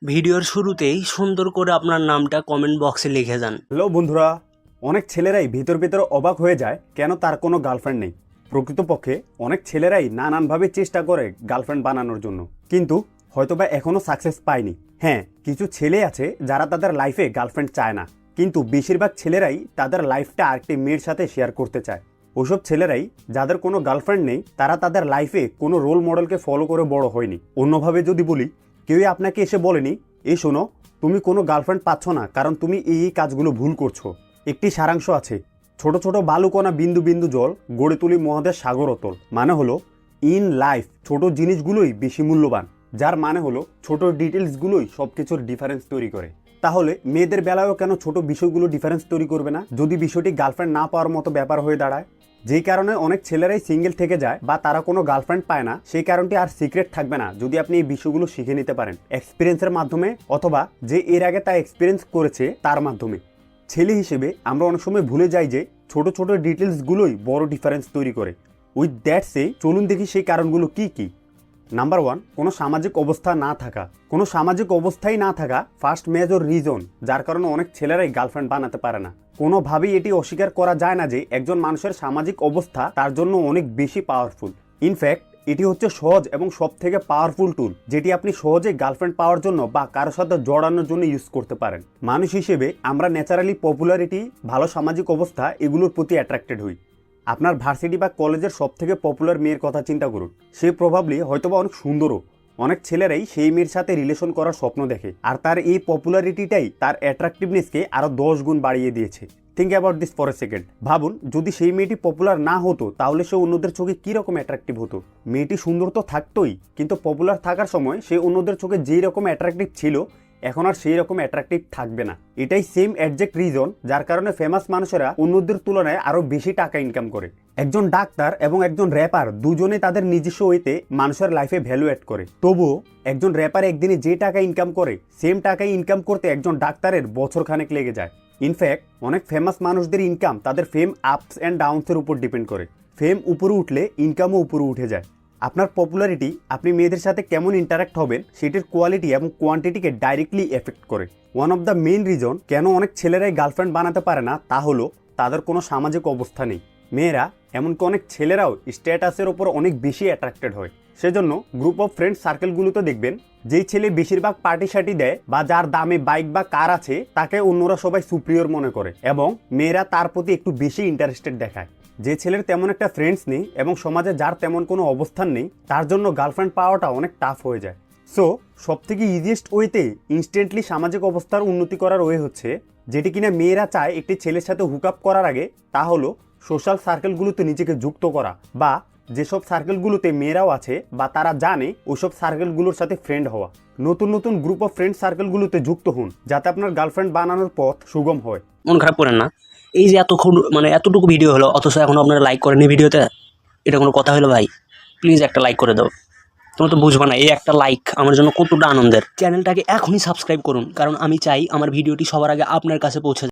ভিডিওর শুরুতেই সুন্দর করে আপনার নামটা কমেন্ট বক্সে লিখে যান। হ্যালো বন্ধুরা, অনেক ছেলেরাই ভিতর ভিতরে অবাক হয়ে যায় কেন তার কোনো গার্লফ্রেন্ড নেই। প্রকৃতপক্ষে অনেক ছেলেরাই নানানভাবে চেষ্টা করে গার্লফ্রেন্ড বানানোর জন্য, কিন্তু হয়তোবা এখনও সাকসেস পায়নি। হ্যাঁ, কিছু ছেলে আছে যারা তাদের লাইফে গার্লফ্রেন্ড চায় না, কিন্তু বেশিরভাগ ছেলেরাই তাদের লাইফটা আরেকটি মেয়ের সাথে শেয়ার করতে চায়। ওসব ছেলেরাই যাদের কোনো গার্লফ্রেন্ড নেই, তারা তাদের লাইফে কোনো রোল মডেলকে ফলো করে বড় হয়নি। অন্যভাবে যদি বলি, কেউই আপনাকে এসে বলেনি এই শোনো তুমি কোনো গার্লফ্রেন্ড পাচ্ছ না কারণ তুমি এই কাজগুলো ভুল করছো। একটি সারাংশ আছে, ছোট ছোট বালুকণা বিন্দু বিন্দু জল গড়ে তুলি মহাদেশ সাগর অতল। মানে হলো ইন লাইফ ছোট জিনিসগুলোই বেশি মূল্যবান, যার মানে হলো ছোট ডিটেলসগুলোই সব কিছুর ডিফারেন্স তৈরি করে। তাহলে মেয়েদের বেলায়ও কেন ছোট বিষয়গুলো ডিফারেন্স তৈরি করবে না, যদি বিষয়টি গার্লফ্রেন্ড না পাওয়ার মতো ব্যাপার হয়ে দাঁড়ায়? যেই কারণে অনেক ছেলেরাই সিঙ্গেল থেকে যায় বা তারা কোনো গার্লফ্রেন্ড পায় না, সেই কারণটি আর সিক্রেট থাকবে না যদি আপনি এই বিষয়গুলো শিখে নিতে পারেন এক্সপিরিয়েন্সের মাধ্যমে, অথবা যে এর আগে তা এক্সপিরিয়েন্স করেছে তার মাধ্যমে। ছেলে হিসেবে আমরা অনেক সময় ভুলে যাই যে ছোট ছোট ডিটেলসগুলোই বড় ডিফারেন্স তৈরি করে। উইথ দ্যাট সে চলুন দেখি সেই কারণগুলো কি কি। নাম্বার 1, কোনো সামাজিক অবস্থা না থাকা। কোনো সামাজিক অবস্থাই না থাকা ফার্স্ট মেজর রিজন, যার কারণে অনেক ছেলেরাই গার্লফ্রেন্ড বানাতে পারে না। কোনোভাবেই এটি অস্বীকার করা যায় না যে একজন মানুষের সামাজিক অবস্থা তার জন্য অনেক বেশি পাওয়ারফুল। ইনফ্যাক্ট এটি হচ্ছে সহজ এবং সব থেকে পাওয়ারফুল টুল, যেটি আপনি সহজে গার্লফ্রেন্ড পাওয়ার জন্য বা কারোর সাথে জড়ানোর জন্য ইউজ করতে পারেন। মানুষ হিসেবে আমরা ন্যাচারালি পপুলারিটি, ভালো সামাজিক অবস্থা এগুলোর প্রতি অ্যাট্রাক্টেড হই। আপনার ভার্সিটি বা কলেজের সব থেকে পপুলার মেয়ের কথা চিন্তা করুন, সে প্রবাবলি হয়তোবা অনেক সুন্দরও। অনেক ছেলেরাই সেই মেয়ের সাথে রিলেশন করার স্বপ্ন দেখে, আর তার এই পপুলারিটিটাই তার অ্যাট্রাকটিভনেসকে আরও 10 গুণ বাড়িয়ে দিয়েছে। Think about this for a second. ভাবুন, যদি সেই মেয়েটি পপুলার না হতো তাহলে সে অন্যদের চোখে কীরকম অ্যাট্রাকটিভ হতো। মেয়েটি সুন্দর তো থাকতোই, কিন্তু পপুলার থাকার সময় সে অন্যদের চোখে যেই রকম অ্যাট্রাকটিভ ছিল এখন আর সেই রকম অ্যাট্রাকটিভ থাকবে না। এটাই সেম অ্যাডজেক্ট রিজন যার কারণে ফেমাস মানুষেরা অন্যদের তুলনায় আরও বেশি টাকা ইনকাম করে। একজন ডাক্তার এবং একজন র্যাপার দুজনে তাদের নিজস্ব ওয়েতে মানুষের লাইফে ভ্যালু অ্যাড করে, তবুও একজন র্যাপার একদিনে যে টাকা ইনকাম করে সেম টাকাই ইনকাম করতে একজন ডাক্তারের বছরখানেক লেগে যায়। ইনফ্যাক্ট অনেক ফেমাস মানুষদের ইনকাম তাদের ফেম আপস অ্যান্ড ডাউনসের উপর ডিপেন্ড করে। ফেম উপরে উঠলে ইনকামও উপরে উঠে যায়। আপনার পপুলারিটি আপনি মেয়েদের সাথে কেমন ইন্টারাক্ট হবেন সেটির কোয়ালিটি এবং কোয়ান্টিটিকে ডাইরেক্টলি এফেক্ট করে। One of the main reason কেন অনেক ছেলেরাই গার্লফ্রেন্ড বানাতে পারে না তা হলো তাদের কোনো সামাজিক অবস্থা নেই। মেয়েরা, এমনকি অনেক ছেলেরাও স্ট্যাটাসের ওপর অনেক বেশি অ্যাট্রাক্টেড হয়। সেজন্য গ্রুপ অফ ফ্রেন্ড সার্কেলগুলোতে দেখবেন যেই ছেলে বেশিরভাগ পার্টি শার্টি দেয় বা যার দামে বাইক বা কার আছে তাকে অন্যরা সবাই সুপ্রিয়র মনে করে এবং মেয়েরা তার প্রতি একটু বেশি ইন্টারেস্টেড দেখায়। যে ছেলের তেমন একটা ফ্রেন্ডস নেই এবং সমাজে যার তেমন কোনো অবস্থান নেই, তার জন্য গার্লফ্রেন্ড পাওয়াটা অনেক টাফ হয়ে যায়। সো সবথেকে ইজিয়েস্ট ওয়েতে ইনস্ট্যান্টলি সামাজিক অবস্থার উন্নতি করার ওয়ে হচ্ছে, যেটি কিনা মেয়েরা চায় একটি ছেলের সাথে হুক আপ করার আগে, তা হলো সোশ্যাল সার্কেলগুলোতে নিজেকে যুক্ত করা, বা যেসব সার্কেলগুলোতে মেয়েরাও আছে বা তারা জানে ওইসব সার্কেলগুলোর সাথে ফ্রেন্ড হওয়া। নতুন নতুন গ্রুপ অফ ফ্রেন্ড সার্কেলগুলোতে যুক্ত হন যাতে আপনার গার্লফ্রেন্ড বানানোর পথ সুগম হয়। মন খারাপ করেন না, এই যে এতটুকু ভিডিও হলো অথচ এখন আপনারা লাইক করেননি ভিডিওতে, এটা কোনো কথা হলো ভাই? প্লিজ একটা লাইক করে দাও। তোমরা তো বুঝবা না এই একটা লাইক আমার জন্য কতটা আনন্দের। চ্যানেলটাকে এখনই সাবস্ক্রাইব করুন, কারণ আমি চাই আমার ভিডিওটি সবার আগে আপনার কাছে পৌঁছে